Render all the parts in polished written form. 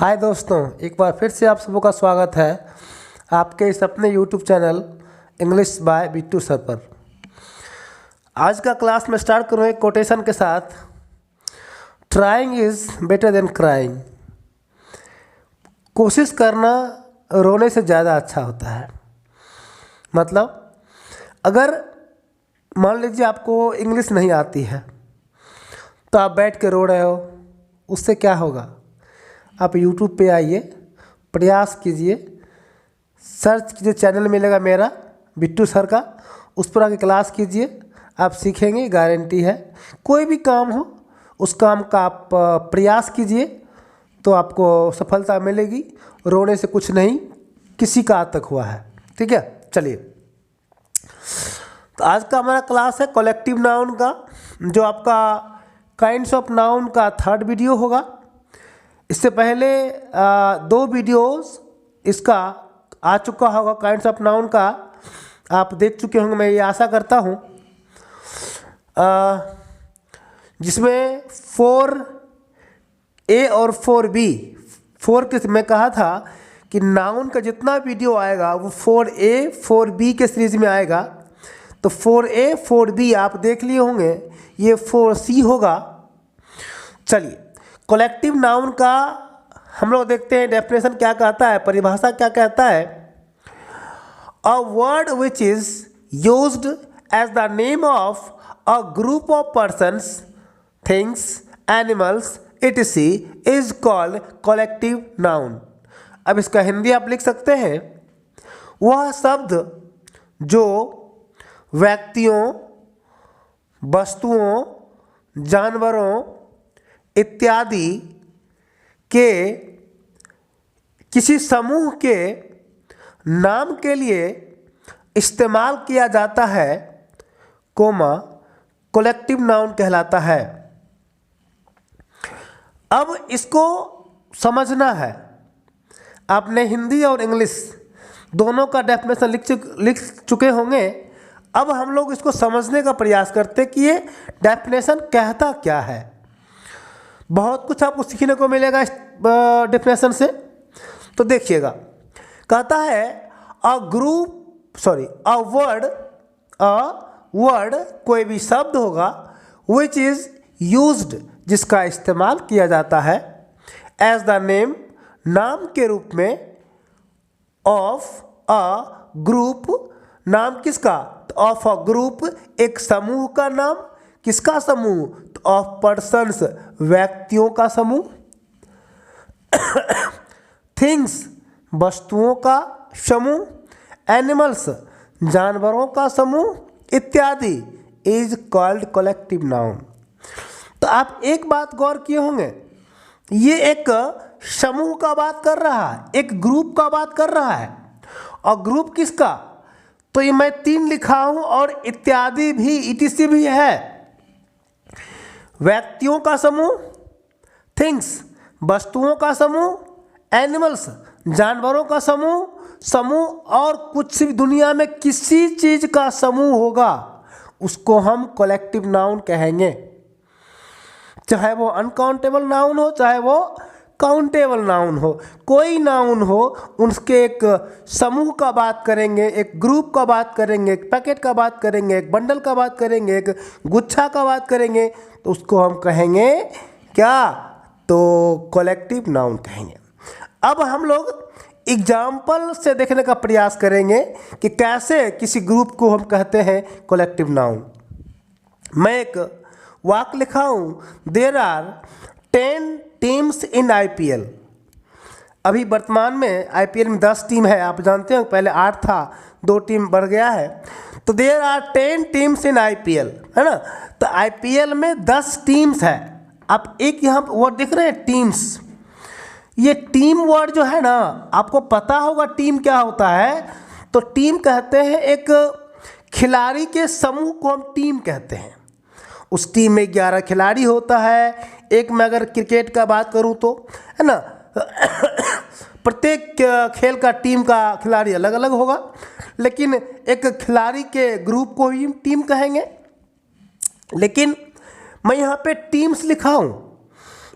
हाय दोस्तों, एक बार फिर से आप सबों का स्वागत है आपके इस अपने YouTube channel English by Bittu sir पर। आज का क्लास में स्टार्ट करूँ एक कोटेशन के साथ। Trying is better than crying. कोशिश करना रोने से ज़्यादा अच्छा होता है। मतलब अगर मान लीजिए आपको इंग्लिश नहीं आती है तो आप बैठ के रो रहे हो, उससे क्या होगा? आप YouTube पे आइए, प्रयास कीजिए, सर्च कीजिए, चैनल मिलेगा मेरा बिट्टू सर का, उस पर आके क्लास कीजिए, आप सीखेंगे, गारंटी है। कोई भी काम हो उस काम का आप प्रयास कीजिए तो आपको सफलता मिलेगी। रोने से कुछ नहीं, किसी का आज तक हुआ है। ठीक है, चलिए। तो आज का हमारा क्लास है कलेक्टिव नाउन का, जो आपका काइंड्स ऑफ नाउन का थर्ड वीडियो होगा। इससे पहले दो वीडियोस इसका आ चुका होगा, काइंड्स ऑफ नाउन का आप देख चुके होंगे, मैं ये आशा करता हूँ, जिसमें 4A और 4B, 4 के मैं कहा था कि नाउन का जितना वीडियो आएगा वो 4A 4B के सीरीज में आएगा। तो 4A 4B आप देख लिए होंगे, ये 4C होगा। चलिए, कलेक्टिव नाउन का हम लोग देखते हैं डेफिनेशन क्या कहता है, परिभाषा क्या कहता है। A word which is used as the name of a group of persons, things, animals etc is called collective noun. अब इसका हिंदी आप लिख सकते हैं, वह शब्द जो व्यक्तियों, वस्तुओं, जानवरों इत्यादि के किसी समूह के नाम के लिए इस्तेमाल किया जाता है, कोमा कलेक्टिव नाउन कहलाता है। अब इसको समझना है। आपने हिंदी और इंग्लिश दोनों का डेफिनेशन लिख चुके होंगे। अब हम लोग इसको समझने का प्रयास करते कि ये डेफिनेशन कहता क्या है। बहुत कुछ आपको सीखने को मिलेगा इस डेफिनेशन से, तो देखिएगा। कहता है अ वर्ड कोई भी शब्द होगा विच इज यूज्ड, जिसका इस्तेमाल किया जाता है, एज द नेम, नाम के रूप में, ऑफ अ ग्रुप, नाम किसका? ऑफ अ ग्रुप, एक समूह का नाम। किसका समूह? ऑफ पर्सन्स, व्यक्तियों का समूह। थिंग्स, वस्तुओं का समूह। एनिमल्स, जानवरों का समूह इत्यादि इज कॉल्ड कलेक्टिव नाउन। तो आप एक बात गौर किए होंगे, ये एक समूह का बात कर रहा है, एक ग्रुप का बात कर रहा है। और ग्रुप किसका? तो ये मैं 3 लिखा हूं और इत्यादि भी, etc भी है। व्यक्तियों का समूह, थिंग्स, वस्तुओं का समूह, एनिमल्स, जानवरों का समूह और कुछ भी दुनिया में किसी चीज का समूह होगा उसको हम कलेक्टिव नाउन कहेंगे। चाहे वो अनकाउंटेबल नाउन हो, चाहे वो काउंटेबल नाउन हो, कोई नाउन हो, उसके एक समूह का बात करेंगे, एक ग्रुप का बात करेंगे, एक पैकेट का बात करेंगे, एक बंडल का बात करेंगे, एक गुच्छा का बात करेंगे, तो उसको हम कहेंगे क्या? तो कलेक्टिव नाउन कहेंगे। अब हम लोग एग्जाम्पल से देखने का प्रयास करेंगे कि कैसे किसी ग्रुप को हम कहते हैं कलेक्टिव नाउन। मैं एक वाक्य लिखा हूँ, there are 10 teams in IPL। अभी वर्तमान में IPL में 10 टीम है, आप जानते हैं, पहले 8 था, 2 टीम बढ़ गया है। तो there are 10 teams in IPL, है ना। तो IPL में 10 टीम्स है। आप एक यहाँ वर्ड देख रहे हैं, टीम्स। ये टीम वर्ड जो है ना, आपको पता होगा टीम क्या होता है। तो टीम कहते हैं एक खिलाड़ी के समूह को हम टीम कहते हैं। उस टीम में 11 खिलाड़ी होता है। एक में अगर क्रिकेट का बात करूं तो, है ना, प्रत्येक खेल का टीम का खिलाड़ी अलग अलग होगा, लेकिन एक खिलाड़ी के ग्रुप को ही टीम कहेंगे। लेकिन मैं यहाँ पे टीम्स लिखा हूँ,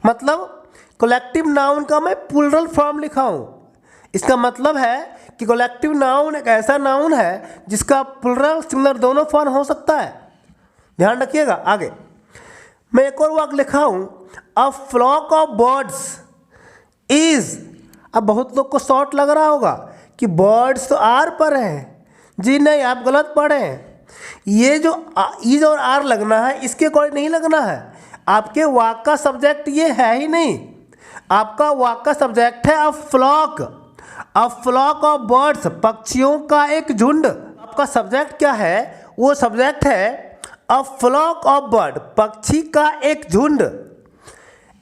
मतलब कलेक्टिव नाउन का मैं प्लूरल फॉर्म लिखा हूँ। इसका मतलब है कि कलेक्टिव नाउन एक ऐसा नाउन है जिसका प्लूरल सिंगुलर दोनों फॉर्म हो सकता है। ध्यान रखिएगा। आगे मैं एक और वाक्य लिखा हूँ, a flock of birds is. अब बहुत लोग को शॉर्ट लग रहा होगा कि बर्ड्स तो आर पर हैं। जी नहीं, आप गलत पढ़े हैं। ये जो इज और आर लगना है इसके अकॉर्डिंग नहीं लगना है। आपके वाक्य का सब्जेक्ट ये है ही नहीं। आपका वाक्य का सब्जेक्ट है a flock, a flock of birds, पक्षियों का एक झुंड। आपका सब्जेक्ट क्या है? वो सब्जेक्ट है अ फ्लॉक ऑफ बर्ड, पक्षी का एक झुंड,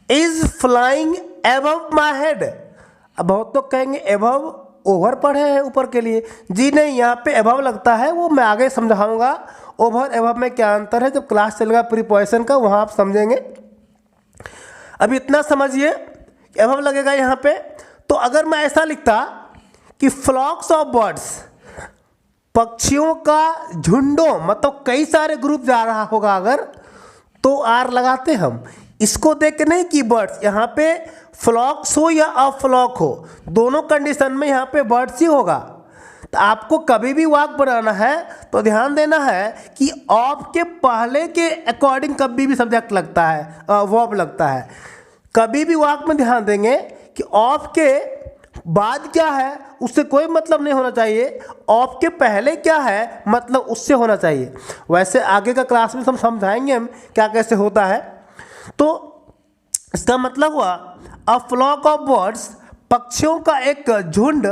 is flying above my head. अब बहुत लोग कहेंगे एबव ओवर पढ़े हैं ऊपर के लिए। जी नहीं, यहाँ पे एबव लगता है, वो मैं आगे समझाऊंगा ओवर एबव में क्या अंतर है। जब क्लास चलेगा प्रीपोजिशन का वहाँ आप समझेंगे। अभी इतना समझिए, एबव लगेगा यहाँ पे। तो अगर मैं ऐसा लिखता कि फ्लॉक्स ऑफ बर्ड्स, पक्षियों का झुंडों, मतलब कई सारे ग्रुप जा रहा होगा अगर, तो आर लगाते हम। इसको देख के नहीं कि बर्ड्स, यहाँ पे फ्लॉक्स हो या अ फ्लॉक हो, दोनों कंडीशन में यहाँ पे बर्ड्स ही होगा। तो आपको कभी भी वाक्य बनाना है तो ध्यान देना है कि ऑफ के पहले के अकॉर्डिंग कभी भी सब्जेक्ट लगता है, वर्ब लगता है। कभी भी वाक्य में ध्यान देंगे कि ऑफ के बाद क्या है उससे कोई मतलब नहीं होना चाहिए, ऑफ के पहले क्या है मतलब उससे होना चाहिए। वैसे आगे का क्लास में हम समझाएंगे हम क्या कैसे होता है। तो इसका मतलब हुआ अ फ्लॉक ऑफ बर्ड्स, पक्षियों का एक झुंड,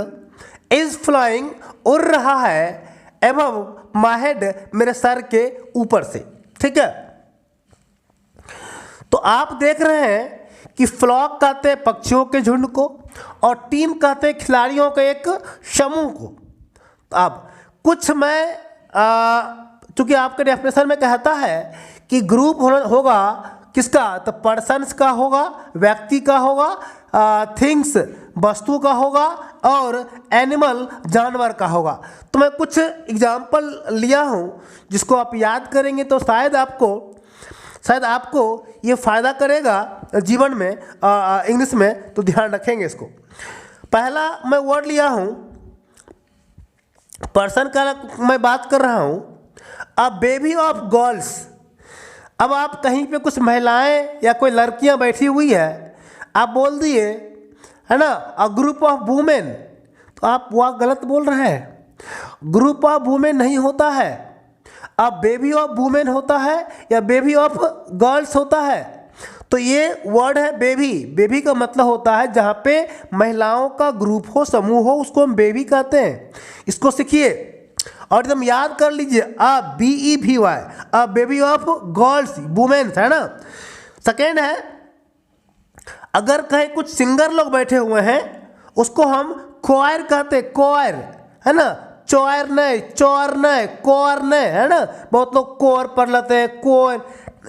इज फ्लाइंग, उड़ रहा है, एबव माय हेड, मेरे सर के ऊपर से। ठीक है। तो आप देख रहे हैं कि फ्लॉक कहते हैं पक्षियों के झुंड को और टीम कहते हैं खिलाड़ियों के एक समूह को। तो अब कुछ मैं चूंकि आपके डेफिनेशन में कहता है कि ग्रुप होगा किसका, तो पर्सन्स का होगा, व्यक्ति का होगा, थिंग्स वस्तु का होगा और एनिमल जानवर का होगा। तो मैं कुछ एग्जाम्पल लिया हूँ जिसको आप याद करेंगे तो शायद आपको ये फ़ायदा करेगा जीवन में, इंग्लिश में। तो ध्यान रखेंगे इसको। पहला मैं वर्ड लिया हूँ, पर्सन का मैं बात कर रहा हूँ, अ बेबी ऑफ गर्ल्स। अब आप कहीं पे कुछ महिलाएं या कोई लड़कियां बैठी हुई है, आप बोल दिए है ना अ ग्रुप ऑफ वुमेन, तो आप वह गलत बोल रहे हैं। ग्रुप ऑफ वुमेन नहीं होता है, अब बेबी ऑफ वुमेन होता है या बेबी ऑफ गर्ल्स होता है। तो ये वर्ड है बेबी। बेबी का मतलब होता है जहाँ पे महिलाओं का ग्रुप हो, समूह हो, उसको हम बेबी कहते हैं। इसको सीखिए और एकदम याद कर लीजिए, a BEBY, a baby of girls, womens, है ना। सेकेंड है, अगर कहीं कुछ सिंगर लोग बैठे हुए हैं उसको हम क्वायर कहते हैं, क्वायर, है ना। चौर नहीं, चौर नहीं, कोर नहीं, है ना। बहुत लोग कोर पढ़ लेते हैं, कोर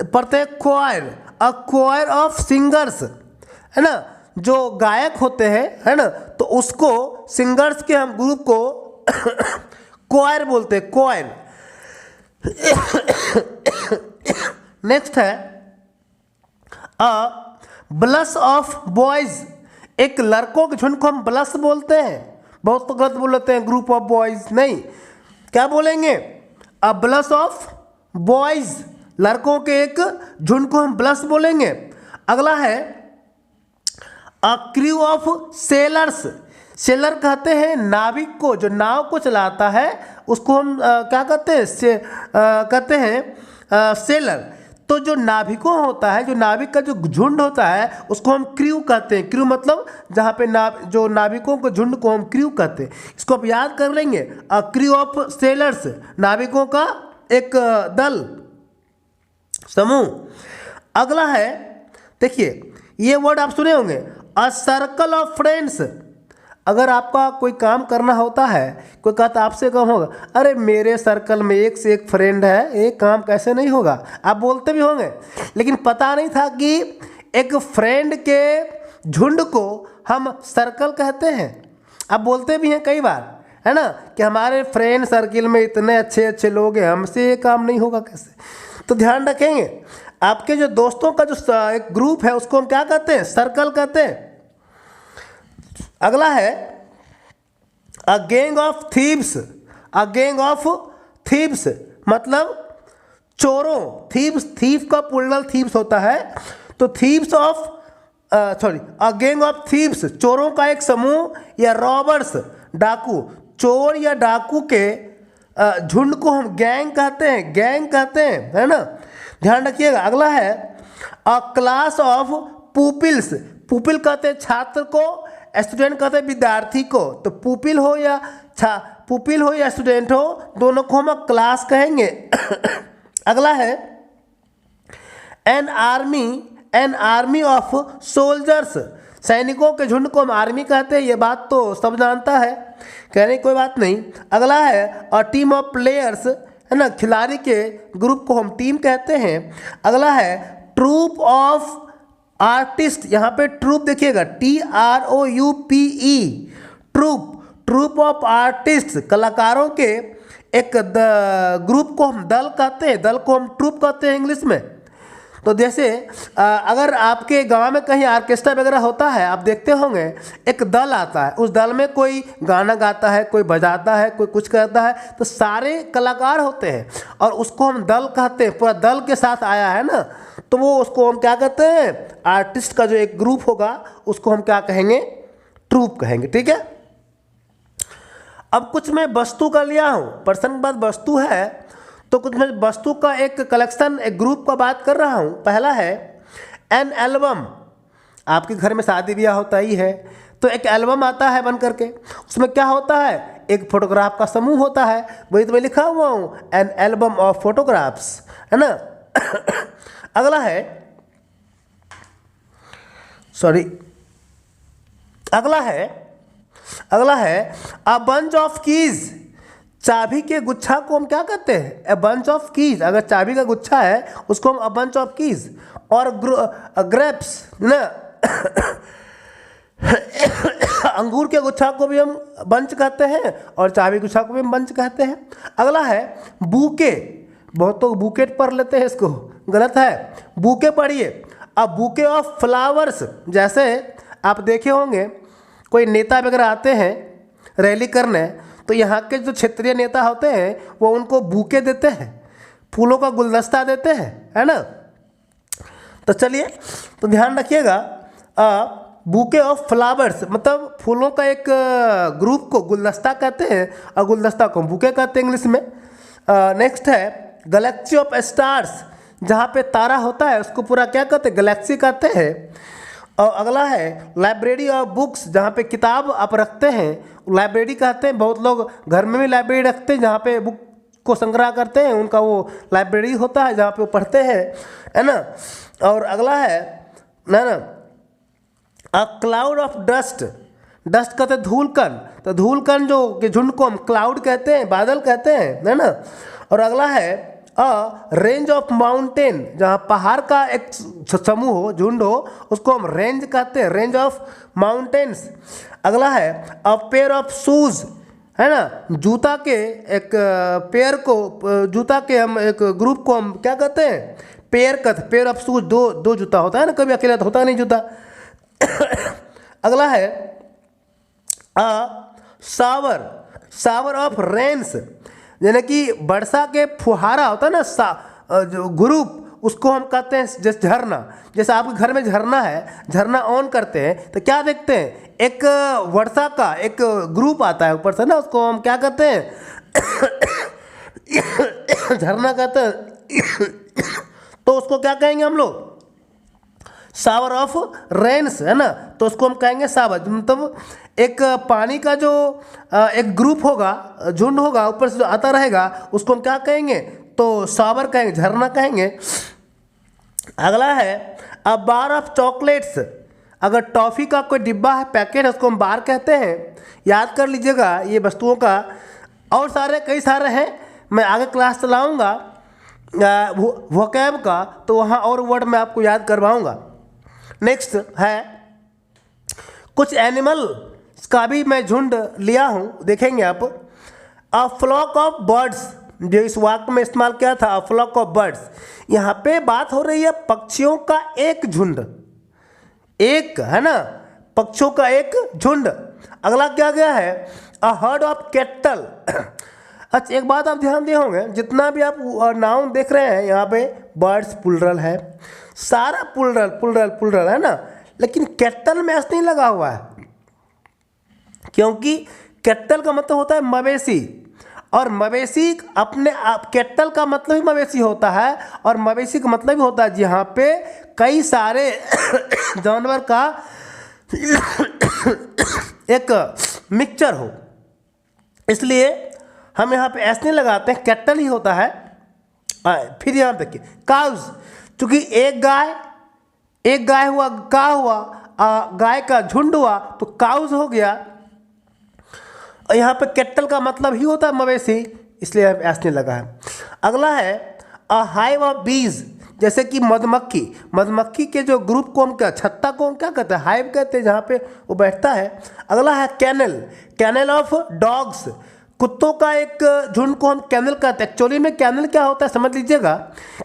पढ़ते हैं, क्वायर, अ क्वायर ऑफ सिंगर्स, है ना। जो गायक होते हैं, है ना, तो उसको सिंगर्स के हम ग्रुप को क्वायर बोलते हैं, क्वायर। नेक्स्ट है अ ब्लश ऑफ बॉयज, एक लड़कों के झुंड को हम ब्लश बोलते हैं। बहुत तो गलत बोल लेते हैं, ग्रुप ऑफ बॉयज नहीं, क्या बोलेंगे, अ ब्लश ऑफ बॉयज, लड़कों के एक झुंड को हम ब्लश बोलेंगे। अगला है a crew of sellers. Seller कहते हैं नाविक को, जो नाव को चलाता है उसको हम क्या कहते हैं, कहते हैं सेलर। तो जो नाविकों होता है, जो नाविक का जो झुंड होता है उसको हम क्रू कहते हैं। क्रू मतलब जहाँ पे जो नाविकों के झुंड को हम क्रू कहते हैं। इसको आप याद कर लेंगे, अ क्रू ऑफ सेलर्स, नाविकों का एक दल, समूह। अगला है, देखिए ये वर्ड आप सुने होंगे, अ सर्कल ऑफ फ्रेंड्स। अगर आपका कोई काम करना होता है, कोई कहता आपसे काम होगा, अरे मेरे सर्कल में एक से एक फ्रेंड है, ये काम कैसे नहीं होगा, आप बोलते भी होंगे। लेकिन पता नहीं था कि एक फ्रेंड के झुंड को हम सर्कल कहते हैं। आप बोलते भी हैं कई बार, है ना, कि हमारे फ्रेंड सर्किल में इतने अच्छे अच्छे लोग हैं, हमसे ये काम नहीं होगा कैसे। तो ध्यान रखेंगे। आपके जो दोस्तों का जो एक ग्रुप है उसको हम क्या कहते हैं? सर्कल कहते हैं। अगला है a gang of thieves. A gang of thieves मतलब चोरों। थीव्स, थीव का प्लूरल थीव्स होता है, तो thieves of a gang of thieves चोरों का एक समूह, या रॉबर्स डाकू, चोर या डाकू के झुंड को हम गैंग कहते हैं, गैंग कहते हैं, है ना, ध्यान रखिएगा। अगला है अ क्लास ऑफ पुपिल्स। पुपिल कहते हैं छात्र को, स्टूडेंट कहते हैं विद्यार्थी को। तो पुपिल हो या पुपिल हो या स्टूडेंट हो, दोनों को हम क्लास कहेंगे। अगला है एन आर्मी ऑफ सोल्जर्स। सैनिकों के झुंड को हम आर्मी कहते हैं, ये बात तो सब जानता है, कहने की कोई बात नहीं। अगला है अ टीम ऑफ प्लेयर्स, है ना, खिलाड़ी के ग्रुप को हम टीम कहते हैं। अगला है ट्रूप ऑफ आर्टिस्ट। यहाँ पे ट्रूप देखिएगा, TROUPE, ट्रूप ऑफ आर्टिस्ट, कलाकारों के एक ग्रुप को हम दल कहते हैं, दल को हम ट्रूप कहते हैं इंग्लिश में। तो जैसे अगर आपके गांव में कहीं ऑर्केस्ट्रा वगैरह होता है, आप देखते होंगे एक दल आता है, उस दल में कोई गाना गाता है, कोई बजाता है, कोई कुछ करता है, तो सारे कलाकार होते हैं और उसको हम दल कहते हैं, पूरा दल के साथ आया है ना, तो वो उसको हम क्या कहते हैं? आर्टिस्ट का जो एक ग्रुप होगा उसको हम क्या कहेंगे? ट्रूप कहेंगे। ठीक है। अब कुछ मैं वस्तु का लिया हूँ, प्रसंग बाद वस्तु है, तो कुछ मैं वस्तु का एक कलेक्शन, एक ग्रुप का बात कर रहा हूँ। पहला है एन एल्बम। आपके घर में शादी ब्याह होता ही है, तो एक एल्बम आता है बन करके, उसमें क्या होता है? एक फोटोग्राफ का समूह होता है, वही तो मैं लिखा हुआ हूँ, एन एल्बम ऑफ फोटोग्राफ्स, है ना। अगला है अगला है अ बंच ऑफ कीज। चाबी के गुच्छा को हम क्या कहते हैं? A bunch of keys. अगर चाबी का गुच्छा है उसको हम अ बंच ऑफ कीज। और ग्रेप्स ना, अंगूर के गुच्छा को भी हम बंच कहते हैं और चाबी गुच्छा को भी हम बंच कहते हैं। अगला है बूके। बहुत तो बुकेट पढ़ लेते हैं, इसको गलत है, बूके पढ़िए। अब बूके ऑफ फ्लावर्स, जैसे आप देखे होंगे कोई नेता वगैरह आते हैं रैली करने, तो यहाँ के जो क्षेत्रीय नेता होते हैं वो उनको बूके देते हैं, फूलों का गुलदस्ता देते हैं, है ना। तो चलिए, तो ध्यान रखिएगा, बूके ऑफ फ्लावर्स मतलब फूलों का एक ग्रुप को गुलदस्ता कहते हैं और गुलदस्ता को बूके कहते हैं इंग्लिश में। नेक्स्ट है गैलेक्सी ऑफ स्टार्स। जहाँ पे तारा होता है उसको पूरा क्या कहते हैं? गैलेक्सी कहते हैं। और अगला है लाइब्रेरी ऑफ बुक्स। जहाँ पे किताब आप रखते हैं लाइब्रेरी कहते हैं। बहुत लोग घर में भी लाइब्रेरी रखते हैं जहाँ पे बुक को संग्रह करते हैं, उनका वो लाइब्रेरी होता है जहाँ पे वो पढ़ते हैं, है ना। और अगला है ना a cloud of dust. Dust कहते हैं धूलकण, तो धूलकण जो के झुंड को हम क्लाउड कहते हैं, बादल कहते हैं, है ना। और अगला है अ रेंज ऑफ माउंटेन। जहाँ पहाड़ का एक समूह हो, झुंड हो, उसको हम रेंज कहते हैं, रेंज ऑफ माउंटेन्स। अगला है अ पेयर ऑफ शूज, है ना, जूता के एक पेयर को, जूता के हम एक ग्रुप को हम क्या कहते हैं? पेयर कहते हैं। पेयर ऑफ शूज, दो जूता होता है ना, कभी अकेला तो होता नहीं जूता। अगला है शावर ऑफ रेन्स, यानी कि वर्षा के फुहारा होता है ना, जो ग्रुप, उसको हम कहते हैं जैसे झरना। जैसे आपके घर में झरना है, झरना ऑन करते हैं तो क्या देखते हैं? एक वर्षा का एक ग्रुप आता है ऊपर से ना, उसको हम क्या कहते हैं? झरना कहते हैं। तो उसको क्या कहेंगे हम लोग? शावर ऑफ रेन्स, है ना, तो उसको हम कहेंगे शावर। मतलब एक पानी का जो एक ग्रुप होगा, झुंड होगा, ऊपर से जो आता रहेगा, उसको हम क्या कहेंगे? तो शावर कहेंगे, झरना कहेंगे। अगला है अ बार ऑफ चॉकलेट्स। अगर टॉफ़ी का कोई डिब्बा है, पैकेट है, उसको हम बार कहते हैं। याद कर लीजिएगा ये वस्तुओं का। और सारे कई सारे हैं, मैं आगे क्लास चलाऊँगा वोकैब का, तो वहाँ और वर्ड मैं आपको याद करवाऊँगा। नेक्स्ट है कुछ एनिमल का भी मैं झुंड लिया हूँ, देखेंगे आप। अ फ्लॉक ऑफ बर्ड्स, जो इस वाक्य में इस्तेमाल किया था, अ फ्लॉक ऑफ बर्ड्स, यहाँ पे बात हो रही है पक्षियों का एक झुंड, एक है ना, पक्षियों का एक झुंड। अगला क्या गया है, अ हर्ड ऑफ कैटल। अच्छा एक बात आप ध्यान दिए होंगे, जितना भी आप नाउन देख रहे हैं यहाँ पे बर्ड्स प्लुरल है, सारा प्लुरल प्लुरल प्लुरल है ना, लेकिन कैटल में एस नहीं लगा हुआ है, क्योंकि कैटल का मतलब होता है मवेशी, और मवेशी अपने आप, कैटल का मतलब ही मवेशी होता है, और मवेशी का मतलब ही होता है जहाँ पे कई सारे जानवर का एक मिक्सचर हो, इसलिए हम यहाँ पे ऐसे नहीं लगाते हैं, कैटल ही होता है। फिर यहाँ देखिए काउज, चूँकि एक गाय हुआ, का हुआ, गाय का झुंड हुआ तो काउज हो गया, और यहाँ पे कैटल का मतलब ही होता है मवेशी, इसलिए यहाँ पे ऐसे नहीं लगा है। अगला है अ हाइव ऑफ बीज, जैसे कि मधुमक्खी के जो ग्रुप को हम क्या, छत्ता को हम क्या कहते हैं, हाइव कहते हैं, जहाँ पे वो बैठता है। अगला है कैनल ऑफ डॉग्स, कुत्तों का एक झुंड को हम कैनल कहते हैं। एक्चुअली में कैनल क्या होता है समझ लीजिएगा,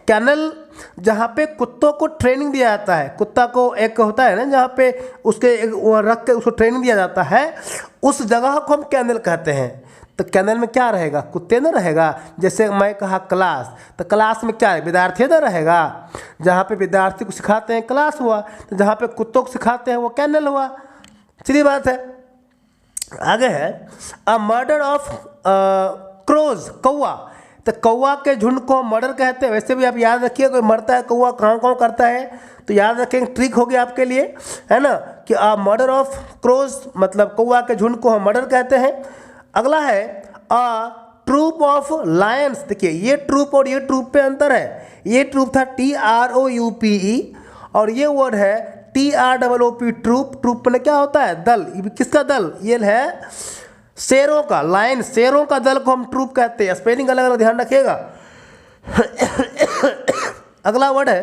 कैनल जहाँ पे कुत्तों को ट्रेनिंग दिया जाता है, कुत्ता को एक होता है ना जहाँ पे उसके रख के उसको ट्रेनिंग दिया जाता है, उस जगह को हम कैनल कहते हैं। तो कैनल में क्या रहेगा, कुत्ते ना रहेगा। जैसे मैं कहा क्लास, तो क्लास में क्या है, विद्यार्थी ना रहेगा, जहाँ पे विद्यार्थी को सिखाते हैं क्लास हुआ, तो जहाँ पे कुत्तों को सिखाते हैं वो कैनल हुआ। सीधी बात है। आगे है अ मर्डर ऑफ क्रोज, कौवा, तो कौवा के झुंड को मर्डर कहते हैं। वैसे भी आप याद रखिए, कोई मरता है कौवा कहाँ करता है, तो याद रखेंगे, ट्रिक होगी आपके लिए, है ना, कि अ मर्डर ऑफ क्रोज मतलब कौवा के झुंड को हम मर्डर कहते हैं। अगला है अ ट्रूप ऑफ लायंस। देखिए ये ट्रूप और ये ट्रूप पे अंतर है, ये ट्रूप था TROUPE और ये वर्ड है TROOP, ट्रूप में क्या होता है, दल। किसका दल, ये है शेरों का, लायन, शेरों का दल को हम ट्रूप कहते हैं। स्पेलिंग अलग अलग ध्यान रखिएगा। अगला वर्ड है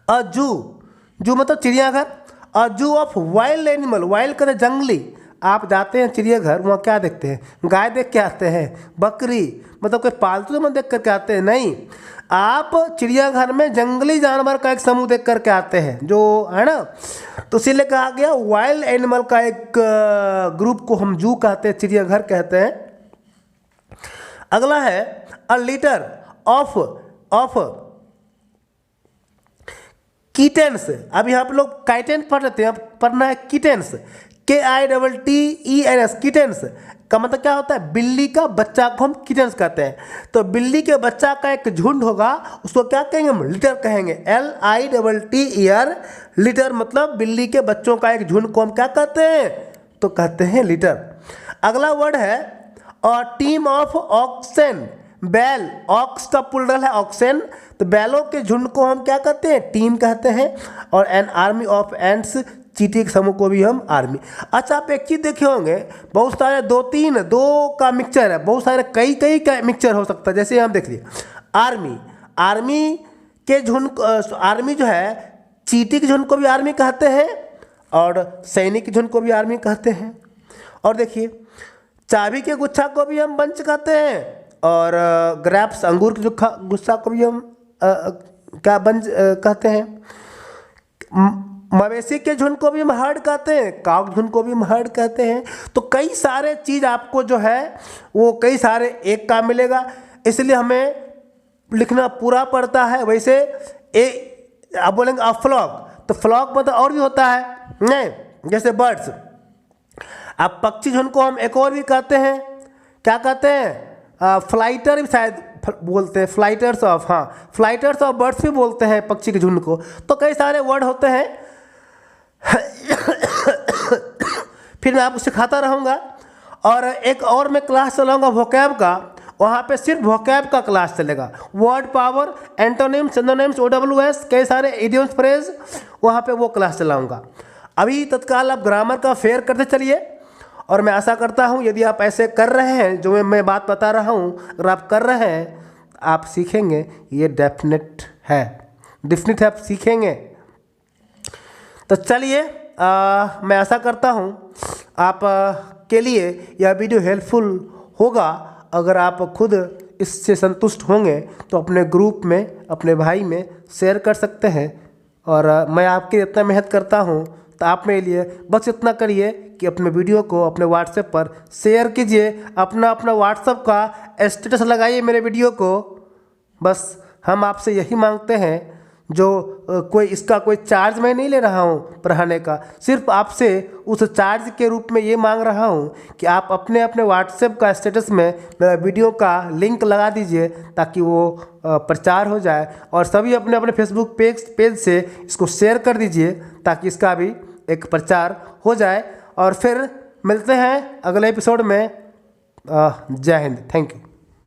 अ जू मतलब चिड़ियाघर। अ zoo of wild animal, wild कहते जंगली। आप जाते हैं चिड़ियाघर, वहाँ क्या देखते हैं, गाय देख के आते हैं, बकरी, मतलब कोई पालतू जानवर देख करके आते हैं, नहीं, आप चिड़ियाघर में जंगली जानवर का एक समूह देख करके आते हैं, जो है ना, तो इसीलिए कहा गया वाइल्ड एनिमल का एक ग्रुप को हम जू कहते हैं, चिड़ियाघर कहते हैं। अगला है अ लिटर ऑफ किटेंस। अब यहाँ पे लोग काइटेन पढ़ रहे थे, पढ़ना है किटेंस, KITTENS, किटेंस का मतलब क्या होता है, बिल्ली का बच्चा को हम किटेंस कहते हैं। तो बिल्ली के बच्चा का एक झुंड होगा, उसको क्या कहेंगे, हम लिटर कहेंगे, LITTER, लिटर मतलब बिल्ली के बच्चों का एक झुंड को हम क्या कहते हैं, तो कहते हैं लिटर। अगला वर्ड है अ टीम ऑफ ऑक्सेन, बैल, ऑक्स का प्लुरल है ऑक्सेन, तो बैलों के झुंड को हम क्या कहते हैं, टीम कहते हैं। और एन आर्मी ऑफ एंट्स, चींटी के समूह को भी हम आर्मी। अच्छा आप एक चीज़ देखे होंगे, बहुत सारे दो का मिक्सचर है, बहुत सारे कई का मिक्सचर हो सकता है। जैसे हम देख लिए आर्मी के झुंड, आर्मी जो है चींटी के झुंड को भी आर्मी कहते हैं, और सैनिक के झुंड को भी आर्मी कहते हैं। और देखिए चाबी के गुच्छा को भी हम बंच कहते हैं, और ग्रैप्स अंगूर के गुच्छा को भी हम क्या बंच कहते हैं। मवेशी के झुंड को भी हम हर्ड कहते हैं, काऊ झुंड को भी हम हर्ड कहते हैं। तो कई सारे चीज़ आपको जो है वो कई सारे एक का मिलेगा, इसलिए हमें लिखना पूरा पड़ता है। वैसे आप बोलेंगे अ फ्लॉक, तो फ्लॉक मतलब और भी होता है नहीं, जैसे बर्ड्स। अब पक्षी झुंड को हम एक और भी कहते हैं, क्या कहते हैं, फ्लाइटर भी शायद बोलते हैं, फ्लाइटर्स ऑफ, हाँ फ्लाइटर्स ऑफ बर्ड्स भी बोलते हैं पक्षी के झुंड को। तो कई सारे वर्ड होते हैं। फिर मैं आपको सिखाता रहूँगा, और एक और मैं क्लास चलाऊँगा वोकैब का, वहाँ पे सिर्फ वोकैब का क्लास चलेगा। Word power, antonym, synonyms, OWS, कई सारे इडियम्स फ्रेज, वहाँ पे वो क्लास चलाऊँगा। अभी तत्काल आप ग्रामर का फेयर करते चलिए, और मैं आशा करता हूँ यदि आप ऐसे कर रहे हैं जो मैं बात बता रहा हूँ, अगर आप कर रहे हैं आप सीखेंगे, ये डेफिनेट है, आप सीखेंगे। तो चलिए मैं आशा करता हूँ आप के लिए यह वीडियो हेल्पफुल होगा। अगर आप खुद इससे संतुष्ट होंगे तो अपने ग्रुप में, अपने भाई में शेयर कर सकते हैं। और मैं आपके इतना मेहनत करता हूँ तो आप मेरे लिए बस इतना करिए कि अपने वीडियो को अपने व्हाट्सएप पर शेयर कीजिए, अपना व्हाट्सएप का स्टेटस लगाइए मेरे वीडियो को। बस हम आपसे यही मांगते हैं, जो कोई चार्ज मैं नहीं ले रहा हूँ पढ़ाने का, सिर्फ आपसे उस चार्ज के रूप में ये मांग रहा हूँ कि आप अपने व्हाट्सएप का स्टेटस में मेरा वीडियो का लिंक लगा दीजिए ताकि वो प्रचार हो जाए, और सभी अपने अपने फेसबुक पेज से इसको शेयर कर दीजिए ताकि इसका भी एक प्रचार हो जाए। और फिर मिलते हैं अगले एपिसोड में। जय हिंद, थैंक यू।